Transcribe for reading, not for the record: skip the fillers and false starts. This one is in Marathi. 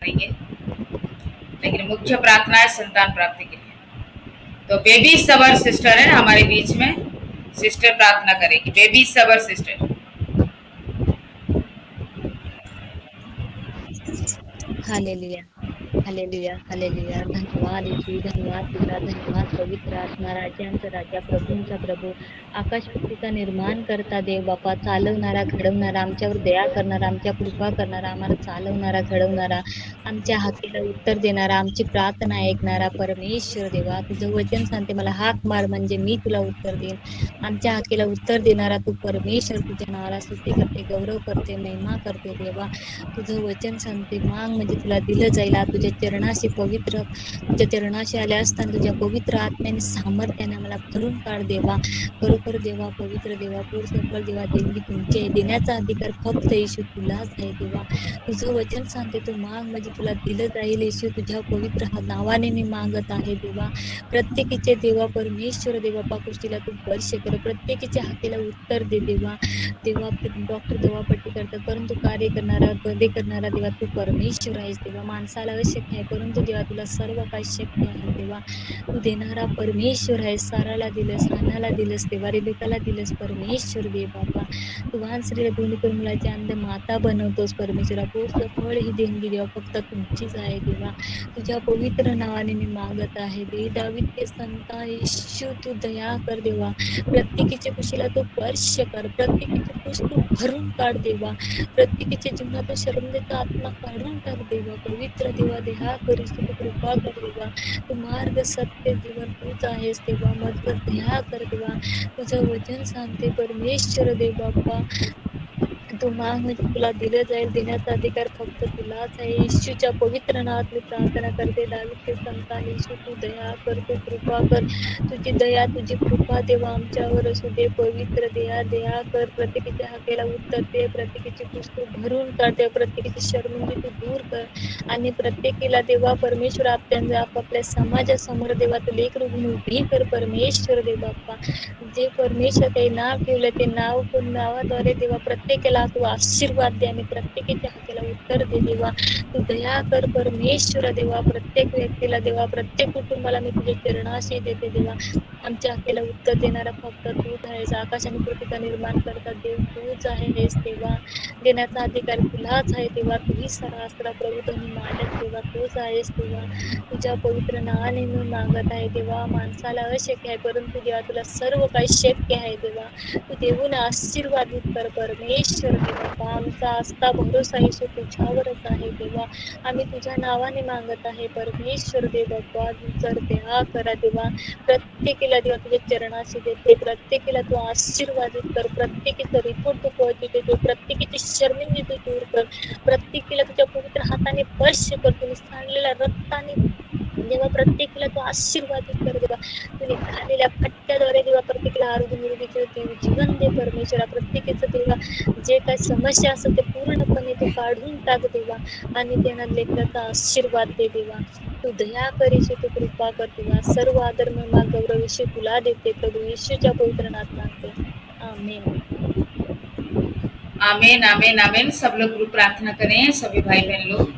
करेंगे, लेकिन मुख्य प्रार्थना है संतान प्राप्ति के लिए। तो बेबी सबर सिस्टर है हमारे बीच में, सिस्टर प्रार्थना करेगी। बेबी सबर सिस्टर। Hallelujah, hallelujah, hallelujah. धन्यवाद येशू, धन्यवाद पिता, धन्यवाद पवित्र आत्मा, राजांचा राजा, प्रभूंचा प्रभू, आकाश पृथ्वीचा निर्माण करता देव बापा, चालवणारा, घडवणारा, आमच्यावर दया करणारा, आमच्या कृपा करणारा, आम्हाला चालवणारा, घडवणारा, आमच्या हाकेला उत्तर देणारा, आमची प्रार्थना ऐकणारा परमेश्वर देवा, तुझं वचन सांगते मला हाक मार म्हणजे मी तुला उत्तर देईन. आमच्या हाकेला उत्तर देणारा तू परमेश्वर, तुझ्या नावाला स्तुती करते, गौरव करते, महिमा करते देवा. तुझं वचन सांगते माग म्हणजे तुला दिलं जाईल. तुझ्या चरणाशी पवित्र, तुझ्या चरणाशी आल्या असताना तुझ्या पवित्र आत्म्याने सामर्थ्याने आम्हाला भरून काढ देवा. खरोखर देवा, पवित्र देवा, पूर सकल देवा, देणगी तुमची आहे. देण्याचा अधिकार फक्त येशू तुलाच आहे देवा. तुझं वचन सांगते तू माग म्हणजे तुला दिलं जाईल येशू. तुझ्या पवित्र नावाने मी मागत आहे देवा. प्रत्येकीचे देवा परमेश्वर देवा पाकृष्टीला तू स्पर्श कर, प्रत्येकीच्या हाकेला उत्तर दे देवा. देवा डॉक्टर दवापट्टी करतात परंतु कार्य करणारा, बदे करणारा देवा तू परमेश्वर आहेस देवा. माणसाला अशक्य आहे परंतु देवा तुला सर्व काही शक्य आहे देवा. तू देणारा परमेश्वर आहेस. साराला दिलंस, हानाला दिलंस देवा, रेबेकाला दिलंस परमेश्वर दे बाबा. तू वाहन स्त्रीला दोन्ही करून मुलाची अंध माता बनवतोस परमेश्वरा. पोस्ट फळ ही देणगी देवा फक्त तुमचीच आहे देवा. तुझ्या पवित्र नावाने मी मागत आहे दे. दावीद के संता येशू तू दया कर देवा. प्रत्येकीच्या कुशीला तू स्पर्श कर, प्रत्येकीचे कुश तू भरून काढ देवा. प्रत्येकीच्या जीवनातून शरमतेचा आत्मा काढून टाक देवा. पवित्र देवा देहा करीस तू कृपा कर देवा. तू मार्ग सत्य जीवन तूच आहेस देवा. मजबूत देहा कर देवा. तुझं वचन सांगते परमेश्वर देव बाप्पा, तू माग म्हणजे तुला दिलं जाईल. देण्याचा अधिकार फक्त तुलाच आहे. येशूच्या पवित्र नावात मी प्रार्थना करते. दावीद के संतान येशू तू दया कर, तू कृपा कर. तुझी दया, तुझी कृपा देवा आमच्यावर असू दे. पवित्र दया कर. प्रत्येकीच्या हाकेला उत्तर दे. प्रत्येकीची पुस्तक भरून काढते. प्रत्येकीची शर्मिंदी तू दूर कर आणि प्रत्येकीला देवा परमेश्वर आपापल्या समाजासमोर देवा तू लेकरू म्हणून उभी कर परमेश्वर देव बाप्पा. जे परमेश्वर काही नाव ठेवलं ते नावाद्वारे देवा प्रत्येकाला तू आशीर्वाद दे आणि प्रत्येकाच्या हाकेला उत्तर दे देवा. तू दया कर परमेश्वर देवा. प्रत्येक व्यक्तीला देवा, प्रत्येक कुटुंबाला मी तुझ्या चरणाशी देते देवा. आमच्या हाकेला उत्तर देणारा फक्त तूच आहेस. आकाश आणि पृथ्वीचा निर्माण करता देव तूच आहेस देवा. देण्याचा अधिकार तुलाच आहे देवा. तुही सरासरा प्रभू आणि मालक देवा तूच आहेस देवा. तुझ्या पवित्र नावाने मी मागत आहे देवा. माणसाला अशक्य आहे परंतु देवा तुला सर्व काही शक्य आहे देवा. तू देऊन आशीर्वादित कर परमेश्वर देवा. आमचा आस्था भरोसा येशू तुझ्यावरच आहे देवा. आम्ही तुझ्या नावाने मागत आहे परमेश्वर देव बाप्पा. जर देहा करा देवा. प्रत्येकीला देवा तुझ्या चरणाशी देते. प्रत्येकीला तू आशीर्वादित कर. प्रत्येकीचा रिपोर्ट तू पोहोचते दे. प्रत्येकीची शर्मिंदी तू दूर कर. प्रत्येकीला तुझ्या पवित्र हाताने स्पर्श कर. तुम्ही सांडलेल्या रक्ताने देवा प्रत्येकीला तू आशीर्वादित कर देवा. तुम्ही खालेल्या फटक्याद्वारे देवा प्रत्येकीला आरोग्य निरोगीचे जीवन दे परमेश्वरा. प्रत्येकीचं देवा जे काही समस्या असेल ते पूर्णपणे तू काढून टाक देवा आणि त्यांना लेकराचा आशीर्वाद दे देवा. तू दया करीशी तू कृपा कर देवा. सर्व आदर महिमा गौरव येशू तुला देते प्रभू येशूच्या पवित्र नावात मागते. आमेन. आमेन आमेन आमेन। सब लोग ग्रुप प्रार्थना करें, सभी भाई बहन लोग।